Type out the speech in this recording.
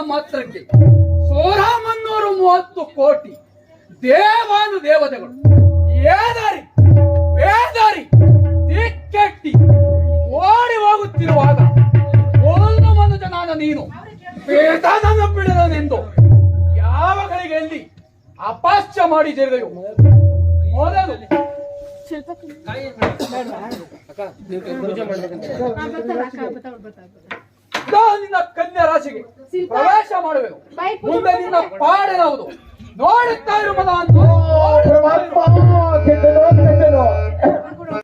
ಮಾತ್ರಕ್ಕೆ 1,330 ಕೋಟಿ ದೇವಾನು ದೇವತೆಗಳು ಏದಾರಿ ಬೇದಾರಿ ದಿಕ್ಕೆಟ್ಟಿ ಓಡಿ ಹೋಗುತ್ತಿರುವಾಗ ಒಂದು ಮನುಜನಾದ ನೀನು ಬೇತಾನನ್ನು ಬಿಡದನೆಂದು ಯಾವ ಗಳಿಗೆಯಲ್ಲಿ ಅಪಹಾಸ್ಯ ಮಾಡಿ ಜರಿದೆಯೋ ಮೊದಲು ನಿನ್ನ ಕನ್ಯಾ ರಾಶಿಗೆ ಪ್ರವೇಶ ಮಾಡುವೆನು. ಮುಂದೆ ನಿನ್ನ ಪಾಡೇನಾವುದು ನೋಡುತ್ತಾ ಇರು ಮದ ಅಂತ